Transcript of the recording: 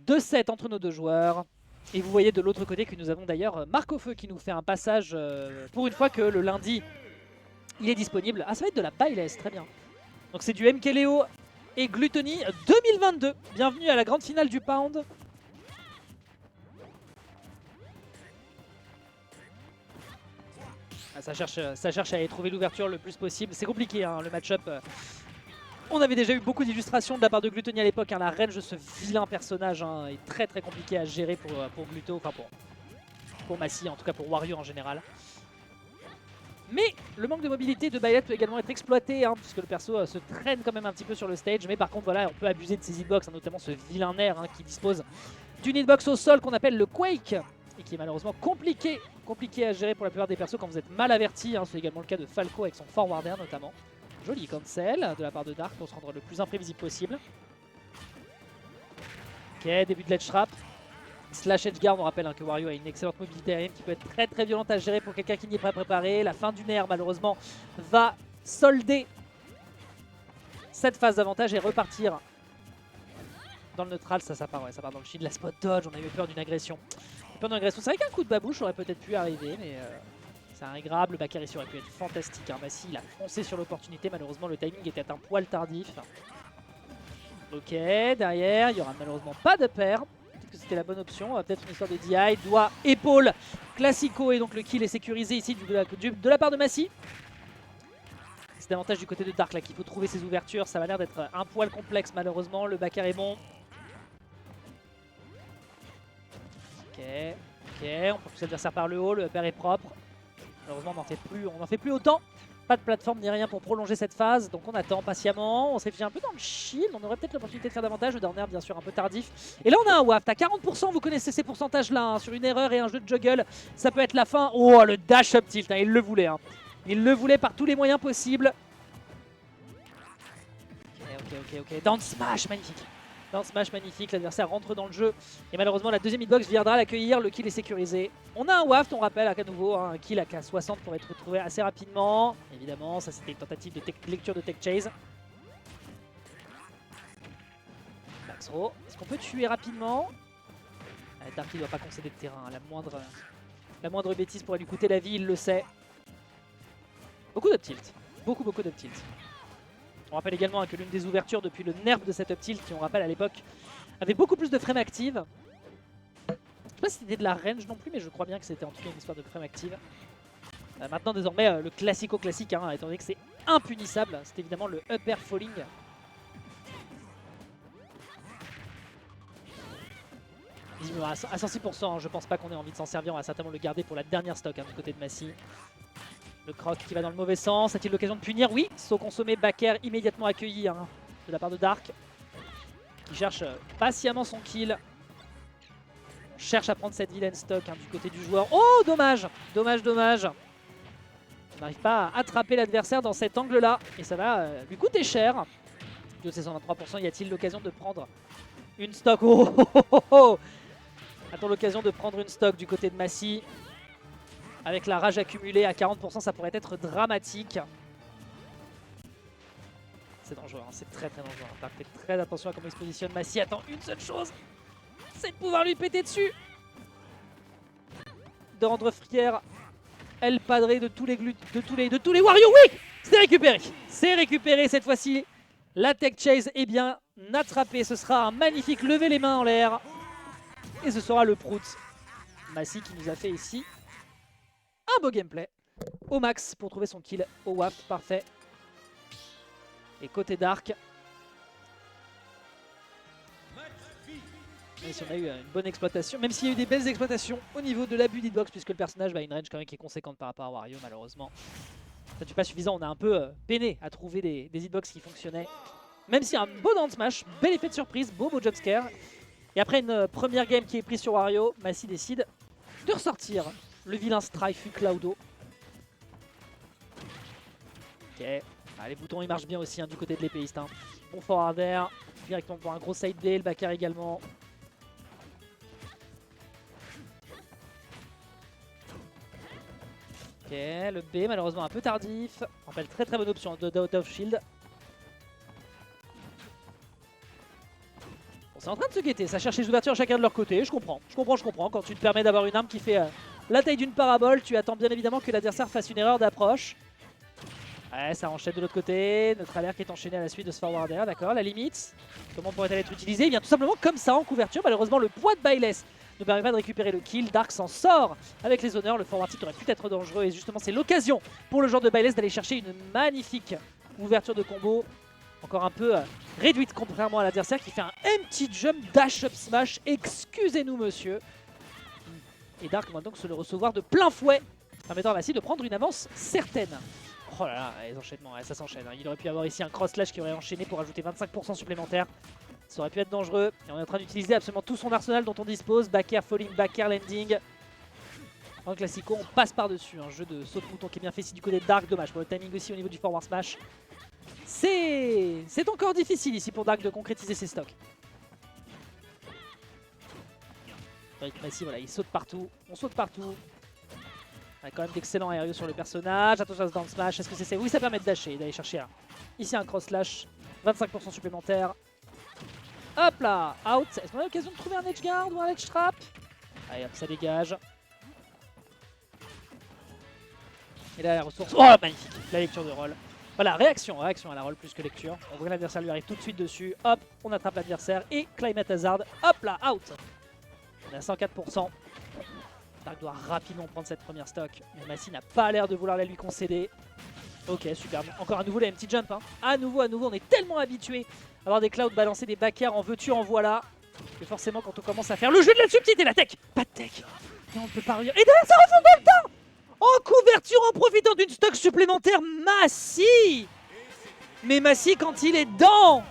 2-7 entre nos deux joueurs. Et vous voyez de l'autre côté que nous avons d'ailleurs Marc-Au-Feu qui nous fait un passage pour une fois que le lundi il est disponible. Ah, ça va être de la Byless, très bien. Donc c'est du MKLeo et Gluttony 2022. Bienvenue à la grande finale du Pound. Ah, ça cherche à aller trouver l'ouverture le plus possible. C'est compliqué hein, le match-up. On avait déjà eu beaucoup d'illustrations de la part de Gluttony à l'époque. Hein. La range de ce vilain personnage hein, est très très compliqué à gérer pour Gluto, enfin pour Massy, en tout cas pour Wario en général. Mais le manque de mobilité de Byleth peut également être exploité, hein, puisque le perso se traîne quand même un petit peu sur le stage. Mais par contre, voilà, on peut abuser de ses hitbox, hein, notamment ce vilain air hein, qui dispose d'une hitbox au sol qu'on appelle le Quake, et qui est malheureusement compliqué à gérer pour la plupart des persos quand vous êtes mal averti. Hein. C'est également le cas de Falco avec son forward air notamment. Joli cancel de la part de Dark pour se rendre le plus imprévisible possible. Ok, début de ledge trap. Slash edgeguard, on rappelle hein, que Wario a une excellente mobilité aérienne qui peut être très très violente à gérer pour quelqu'un qui n'y est pas préparé. La fin du nerf malheureusement va solder cette phase d'avantage et repartir dans le neutral. Ça part, ouais, ça part dans le shield. La spot dodge, on a eu peur d'une agression. C'est vrai qu'un coup de babouche aurait peut-être pu arriver, mais c'est agréable. Le back air ici aurait pu être fantastique. Hein. Massy, il a foncé sur l'opportunité. Malheureusement, le timing était un poil tardif. Ok, derrière, il n'y aura malheureusement pas de paire. Que c'était la bonne option, peut-être une histoire de DI, doigt, épaule, classico et donc le kill est sécurisé ici de la part de Massy. C'est davantage du côté de Dark là qu'il faut trouver ses ouvertures, ça va l'air d'être un poil complexe malheureusement, le backer est bon. Ok, on pousse l'adversaire par le haut, le pair est propre. Malheureusement on n'en fait plus autant. Pas de plateforme ni rien pour prolonger cette phase, donc on attend patiemment, on se réfugie un peu dans le shield, on aurait peut-être l'opportunité de faire davantage, le dernier bien sûr un peu tardif. Et là on a un waft à 40%, vous connaissez ces pourcentages là, hein, sur une erreur et un jeu de juggle, ça peut être la fin. Oh le dash up tilt, hein, il le voulait, hein. Il le voulait par tous les moyens possibles. Ok, down smash, magnifique. Down smash magnifique, l'adversaire rentre dans le jeu. Et malheureusement la deuxième hitbox viendra l'accueillir, le kill est sécurisé. On a un waft, on rappelle à nouveau, hein, un kill à K60 pour être retrouvé assez rapidement. Évidemment, ça c'était une tentative de lecture de tech chase. Maxro, est-ce qu'on peut tuer rapidement? Darky ne doit pas concéder de terrain, hein. La moindre bêtise pourrait lui coûter la vie, il le sait. Beaucoup d'up tilt, beaucoup d'up tilt. On rappelle également que l'une des ouvertures depuis le nerf de cette up tilt, qui on rappelle à l'époque, avait beaucoup plus de frame active. Je sais pas si c'était de la range non plus, mais je crois bien que c'était en tout cas une histoire de frame active. Maintenant désormais le classico classique, hein, étant donné que c'est impunissable, c'est évidemment le up air falling. À 106%, hein, je pense pas qu'on ait envie de s'en servir, on va certainement le garder pour la dernière stock hein, du côté de Massy. Le croc qui va dans le mauvais sens, a-t-il l'occasion de punir? Oui, saut consommé, back air immédiatement accueilli hein, de la part de Dark. Qui cherche patiemment son kill. Cherche à prendre cette vilaine stock hein, du côté du joueur. Oh dommage. On n'arrive pas à attraper l'adversaire dans cet angle là. Et ça va lui coûter cher. De ces 123%, y a-t-il l'occasion de prendre une stock? A-t-on l'occasion de prendre une stock du côté de Massy? Avec la rage accumulée à 40%, ça pourrait être dramatique. C'est dangereux, hein, c'est très dangereux. Dark fait très attention à comment il se positionne. Massy attend une seule chose, c'est de pouvoir lui péter dessus. De rendre fier El Padre de tous les Wario. Oui, c'est récupéré cette fois-ci. La tech chase est bien attrapée. Ce sera un magnifique lever les mains en l'air. Et ce sera le prout. Massy qui nous a fait ici un beau gameplay au max pour trouver son kill au waft, parfait. Et côté Dark, même si on a eu une bonne exploitation, même s'il y a eu des belles exploitations au niveau de l'abus d'hitbox, puisque le personnage a une range quand même qui est conséquente par rapport à Wario malheureusement. Ça n'est pas suffisant, on a un peu peiné à trouver des hitbox qui fonctionnaient. Même si un beau down smash, bel effet de surprise, beau jumpscare. Et après une première game qui est prise sur Wario, Massy décide de ressortir le vilain Strife Cloudo. Ok, les boutons ils marchent bien aussi hein, du côté de l'épéiste. Hein. Bon forward air, directement pour un gros side B, le back air également. Ok, le B malheureusement un peu tardif. On rappelle très bonne option de out of shield. C'est en train de se guetter, ça cherche les ouvertures chacun de leur côté, je comprends. Quand tu te permets d'avoir une arme qui fait la taille d'une parabole, tu attends bien évidemment que l'adversaire fasse une erreur d'approche. Ouais, ça enchaîne de l'autre côté, notre alerte qui est enchaîné à la suite de ce forwarder, d'accord, la limite. Comment pourrait-elle être utilisée? Eh bien tout simplement comme ça en couverture, malheureusement le poids de Byleth ne permet pas de récupérer le kill. Dark s'en sort avec les honneurs, le forward tilt aurait pu être dangereux et justement c'est l'occasion pour le joueur de Byleth d'aller chercher une magnifique ouverture de combo. Encore un peu réduite contrairement à l'adversaire qui fait un empty jump dash up smash. Excusez-nous monsieur. Et Dark va donc se le recevoir de plein fouet, permettant à Massy de prendre une avance certaine. Oh là là, les enchaînements, ouais, ça s'enchaîne. Hein. Il aurait pu avoir ici un cross slash qui aurait enchaîné pour ajouter 25% supplémentaire. Ça aurait pu être dangereux. Et on est en train d'utiliser absolument tout son arsenal dont on dispose. Back air, falling, back air, landing. En classico, on passe par-dessus. Un jeu de saut de mouton qui est bien fait ici du côté de Dark. Dommage pour le timing aussi au niveau du forward smash. C'est encore difficile ici pour Dark de concrétiser ses stocks. Massy, voilà, il saute partout. On saute partout. On a quand même d'excellents aériaux sur le personnage. Attention à ce down smash. Est-ce que c'est ça? Oui, ça permet de dasher et d'aller chercher ici un cross slash. 25% supplémentaire. Hop là, out. Est-ce qu'on a l'occasion de trouver un edge guard ou un edge trap? Allez hop, ça dégage. Et là la ressource. Oh magnifique, la lecture de rôle. Voilà, réaction à la roll plus que lecture. On voit que l'adversaire lui arrive tout de suite dessus. Hop, on attrape l'adversaire et climate hazard. Hop là, out. On est à 104%. Dark doit rapidement prendre cette première stock. Mais Massy n'a pas l'air de vouloir la lui concéder. Ok, superbe. Encore à nouveau les empty jump. Hein. À nouveau, on est tellement habitué à avoir des clouds balancer des back air en veux-tu, en voilà. Que forcément, quand on commence à faire le jeu de la subtilité, la tech. Pas de tech. Et on ne peut pas revenir. Et derrière, ça refonde dans le temps. En couverture, en profitant d'une stock supplémentaire, Massy. Mais Massy quand il est dedans.